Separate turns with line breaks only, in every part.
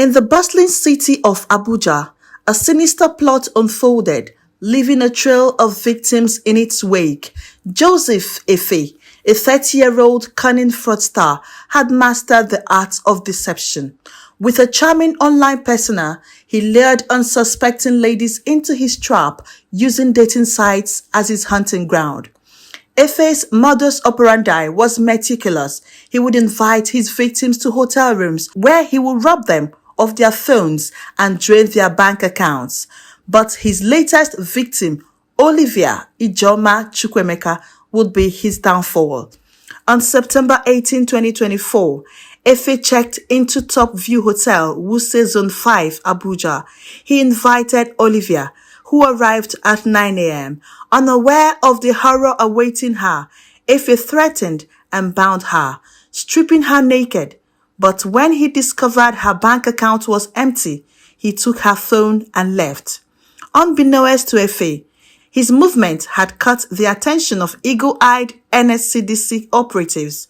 In the bustling city of Abuja, a sinister plot unfolded, leaving a trail of victims in its wake. Joseph Efe, a 30-year-old cunning fraudster, had mastered the art of deception. With a charming online persona, he lured unsuspecting ladies into his trap, using dating sites as his hunting ground. Efe's modus operandi was meticulous. He would invite his victims to hotel rooms where he would rob them of their phones and drain their bank accounts. But his latest victim, Olivia Ijoma Chukwemeka, would be his downfall. On September 18, 2024, Efe checked into Top View Hotel, Wuse Zone 5, Abuja. He invited Olivia, who arrived at 9 a.m. Unaware of the horror awaiting her, Efe threatened and bound her, stripping her naked. But when he discovered her bank account was empty, he took her phone and left. Unbeknownst to Efe, his movement had caught the attention of eagle-eyed NSCDC operatives.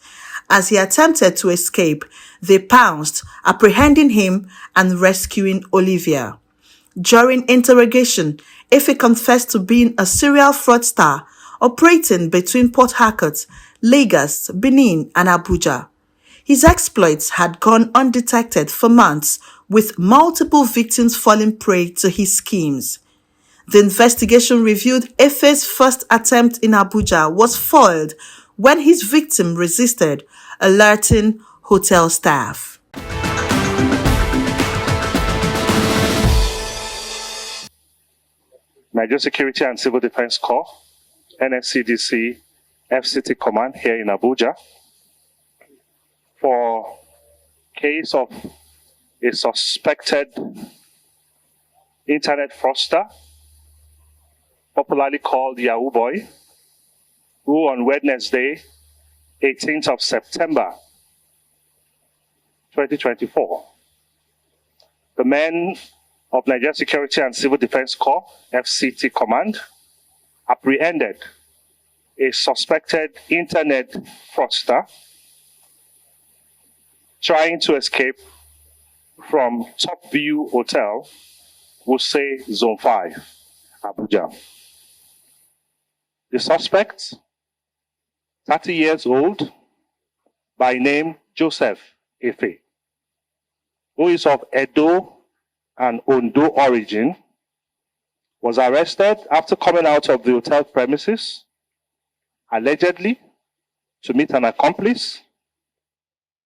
As he attempted to escape, they pounced, apprehending him and rescuing Olivia. During interrogation, Efe confessed to being a serial fraudster operating between Port Harcourt, Lagos, Benin, and Abuja. His exploits had gone undetected for months, with multiple victims falling prey to his schemes. The investigation revealed Efe's first attempt in Abuja was foiled when his victim resisted, alerting hotel staff.
Nigeria Security and Civil Defense Corps, NSCDC, FCT Command here in Abuja, for case of a suspected internet fraudster, popularly called Yahoo Boy, who on Wednesday, 18th of September, 2024, the men of Nigeria Security and Civil Defense Corps, FCT Command, apprehended a suspected internet fraudster trying to escape from Top View Hotel, Wuse Zone 5, Abuja. The suspect, 30 years old, by name Joseph Efe, who is of Edo and Ondo origin, was arrested after coming out of the hotel premises, allegedly to meet an accomplice,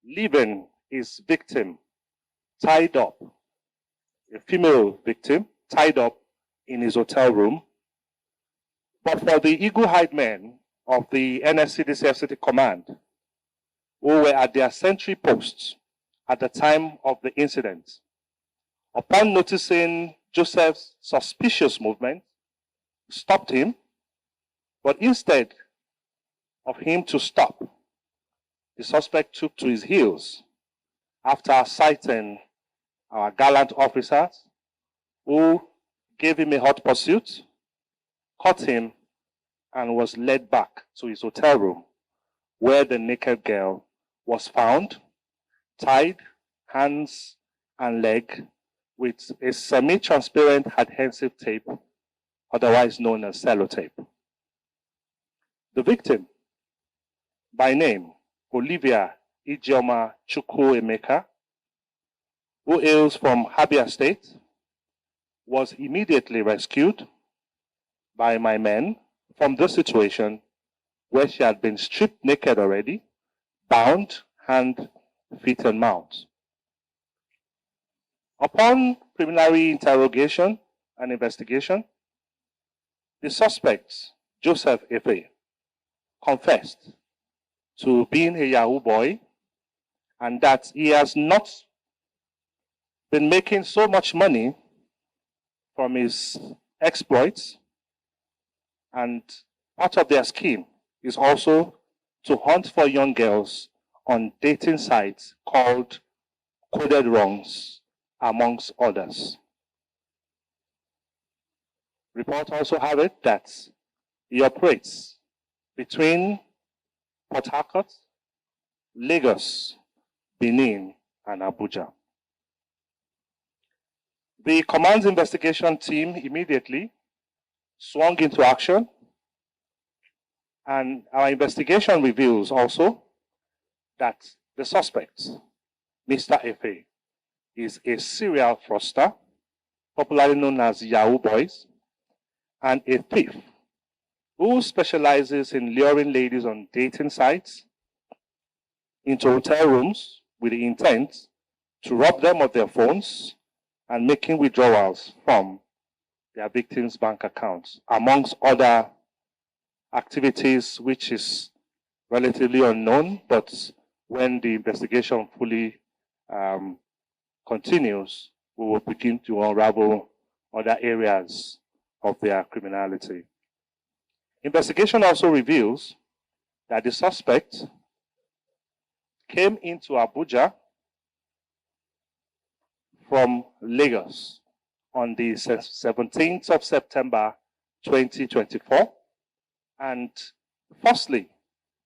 leaving his victim tied up, a female victim tied up in his hotel room. But for the eagle-eyed men of the NSCDC FCT Command, who were at their sentry posts at the time of the incident, upon noticing Joseph's suspicious movement, stopped him, but instead of him to stop, the suspect took to his heels after citing our gallant officers, who gave him a hot pursuit, caught him, and was led back to his hotel room, where the naked girl was found, tied hands and leg with a semi-transparent adhesive tape, otherwise known as sellotape. The victim, by name Olivia Ijoma Chukwemeka, who hails from Abia State, was immediately rescued by my men from the situation where she had been stripped naked already, bound hand, feet, and mouth. Upon preliminary interrogation and investigation, the suspect, Joseph Efe, confessed to being a Yahoo boy and that he has not been making so much money from his exploits, and part of their scheme is also to hunt for young girls on dating sites called Coded Wrongs, amongst others. Reports also have it that he operates between Port Harcourt, Lagos, Benin, and Abuja. The command's investigation team immediately swung into action, and our investigation reveals also that the suspect, Mr. Efe, is a serial fraudster, popularly known as Yahoo Boys, and a thief who specializes in luring ladies on dating sites into hotel rooms with the intent to rob them of their phones and making withdrawals from their victims' bank accounts, amongst other activities which is relatively unknown, but when the investigation fully continues, we will begin to unravel other areas of their criminality. Investigation also reveals that the suspect came into Abuja from Lagos on the 17th of September 2024 and firstly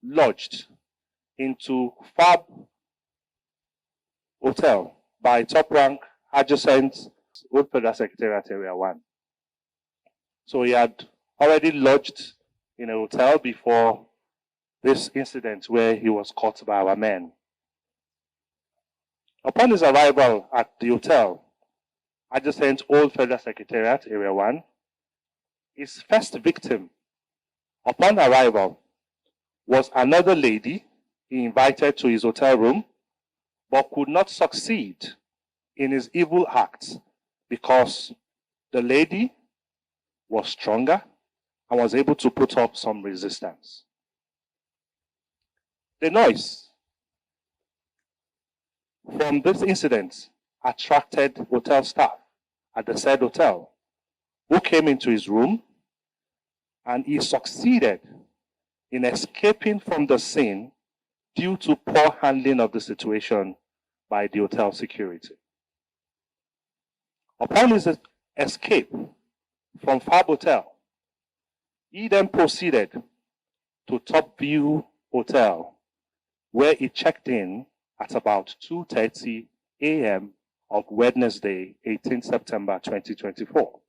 lodged into Fab Hotel by top rank adjacent Old Federal Secretariat Area 1. So he had already lodged in a hotel before this incident where he was caught by our men. Upon his arrival at the hotel, adjacent Old Federal Secretariat Area 1, his first victim upon arrival was another lady he invited to his hotel room but could not succeed in his evil acts because the lady was stronger and was able to put up some resistance. The noise from this incident attracted hotel staff at the said hotel who came into his room, and he succeeded in escaping from the scene due to poor handling of the situation by the hotel security. Upon his escape from Fab Hotel, he then proceeded to Top View Hotel, where he checked in at about 2:30 a.m. of Wednesday, 18 September 2024.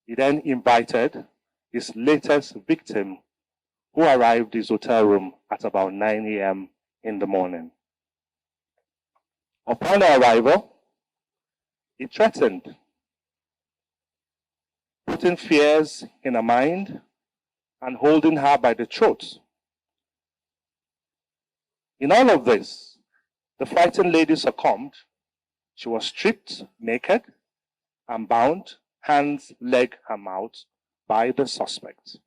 He then invited his latest victim, who arrived at his hotel room at about 9 a.m. in the morning. Upon her arrival, he threatened, putting fears in her mind and holding her by the throat. In all of this, the frightened lady succumbed. She was stripped naked and bound, hands, leg, and mouth by the suspect.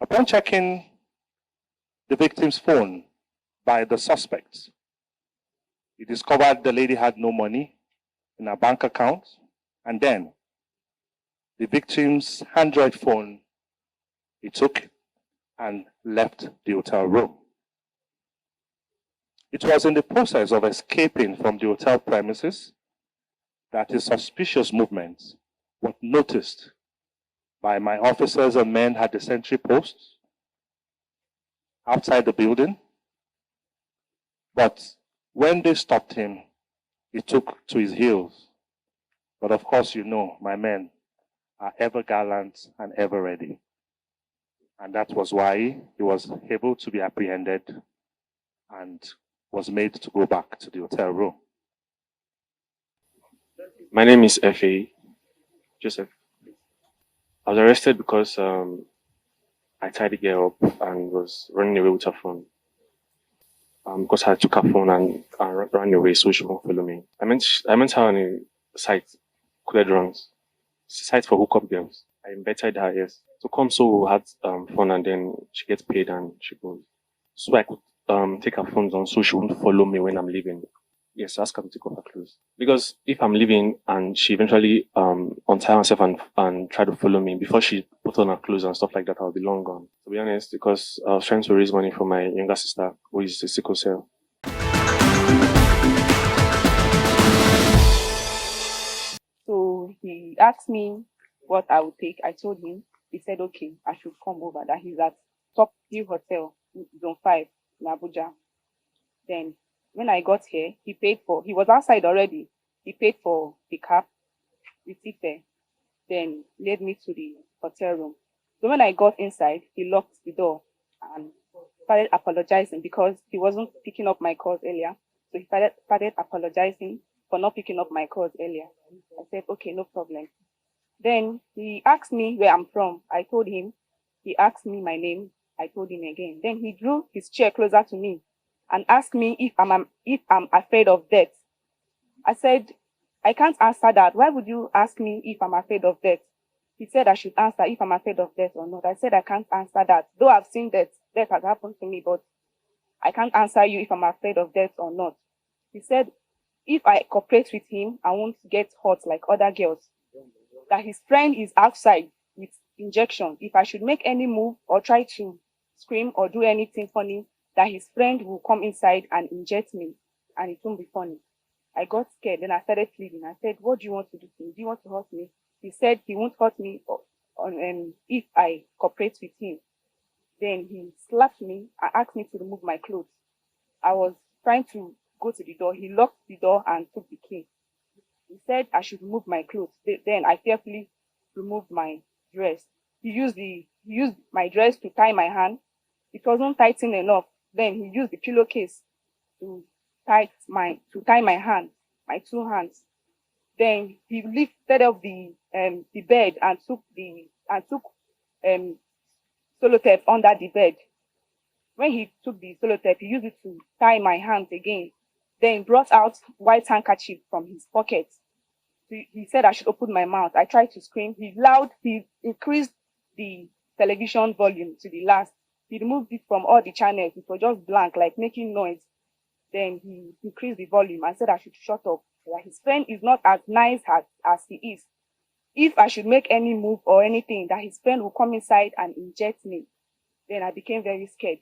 Upon checking the victim's phone by the suspect, he discovered the lady had no money in her bank account, and then the victim's Android phone he took and left the hotel room. It was in the process of escaping from the hotel premises that his suspicious movements were noticed by my officers and men at the sentry posts outside the building. But when they stopped him, he took to his heels. But of course, you know, my men are ever gallant and ever ready. And that was why he was able to be apprehended and was made to go back to the hotel room.
My name is F.A. Joseph. I was arrested because I tied the girl up and was running away with her phone. Because I took her phone and ran away so she won't follow me. I met her on a site, Coded Runs. It's a site for hookup girls. I invited her, yes. To come so we had fun and then she gets paid and she goes. So I could take her phones on so she won't follow me when I'm leaving. Yes, ask her to take off her clothes. Because if I'm leaving and she eventually untie herself and try to follow me before she put on her clothes and stuff like that, I'll be long gone. To be honest, because I was trying to raise money for my younger sister who is a sickle cell.
So he asked me what I would take. I told him. He said, okay, I should come over. That he's at Top View Hotel, Zone 5 in Abuja. Then when I got here, he was outside already. He paid for the cab, received there, then led me to the hotel room. So when I got inside, he locked the door and started apologizing because he wasn't picking up my calls earlier. So he started apologizing for not picking up my calls earlier. I said, okay, no problem. Then he asked me where I'm from. I told him. He asked me my name. I told him again. Then he drew his chair closer to me and asked me if I'm afraid of death. I said, I can't answer that. Why would you ask me if I'm afraid of death? He said I should answer if I'm afraid of death or not. I said I can't answer that. Though I've seen death has happened to me, but I can't answer you if I'm afraid of death or not. He said if I cooperate with him, I won't get hurt like other girls. That his friend is outside with injection. If I should make any move or try to scream or do anything funny, that his friend will come inside and inject me and it won't be funny. I got scared. Then I started pleading. I said, what do you want to do to me? Do you want to hurt me? He said he won't hurt me if I cooperate with him. Then he slapped me and asked me to remove my clothes. I was trying to go to the door. He locked the door and took the key. He said I should remove my clothes. Then I carefully removed my dress. He used my dress to tie my hand. It wasn't tighten enough. Then he used the pillowcase to tie my hand, my two hands. Then he lifted up the bed and took sellotape under the bed. When he took the sellotape, he used it to tie my hands again. Then brought out white handkerchief from his pocket. He said I should open my mouth. I tried to scream. He increased the television volume to the last. He removed it from all the channels. It was just blank, like making noise. Then he increased the volume and said I should shut up. That his friend is not as nice as he is. If I should make any move or anything, that his friend will come inside and inject me. Then I became very scared.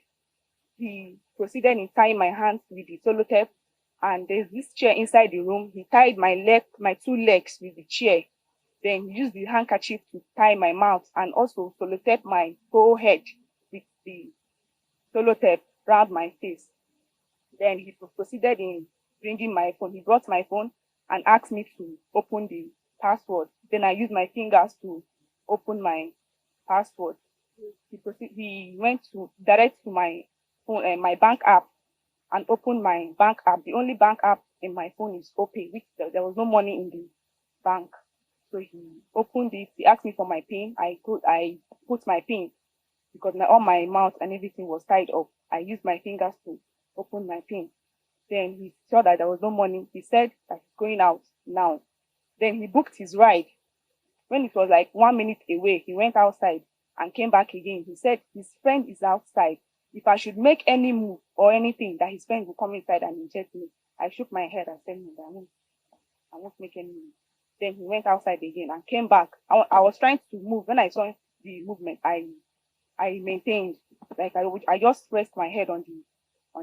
He proceeded in tying my hands with the sellotape, and there's this chair inside the room. He tied my two legs with the chair. Then he used the handkerchief to tie my mouth and also sellotape my whole head with the sellotape around my face. Then he proceeded in bringing my phone. He brought my phone and asked me to open the password. Then I used my fingers to open my password. He went direct to my phone, my bank app, and opened my bank app. The only bank app in my phone is OPay, which there was no money in the bank. So he opened it. He asked me for my PIN. I put my PIN because all my mouth and everything was tied up. I used my fingers to open my PIN. Then he saw that there was no money. He said that he's going out now. Then he booked his ride. When it was like 1 minute away, he went outside and came back again. He said his friend is outside. If I should make any move or anything, that his friend will come inside and inject me. I shook my head and said, no, I won't make any move. Then he went outside again and came back. I was trying to move. When I saw the movement, I maintained, like I just pressed my head on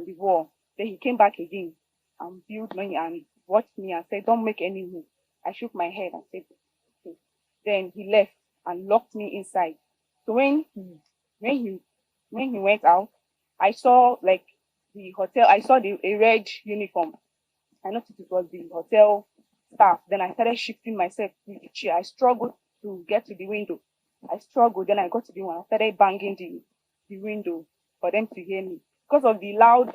the wall. Then he came back again and viewed me and watched me and said, don't make any move. I shook my head and said, okay. Then he left and locked me inside. So when he went out, I saw like the hotel. I saw a red uniform. I noticed it was the hotel staff. Then I started shifting myself with the chair. I struggled to get to the window. I struggled. Then I got to the window. I started banging the window for them to hear me. Because of the loud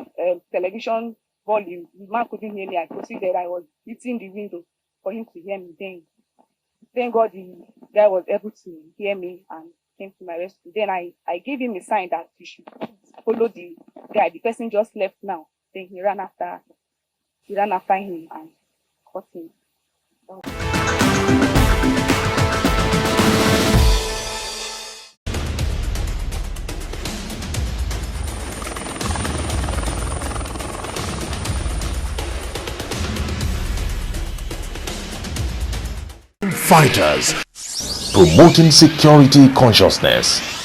television volume, the man couldn't hear me. I proceeded. I was hitting the window for him to hear me. Then thank God the guy was able to hear me and came to my rescue. Then I gave him a sign that he should follow the guy. The person just left now. Then he ran after him and caught him.
Fighters, promoting security consciousness.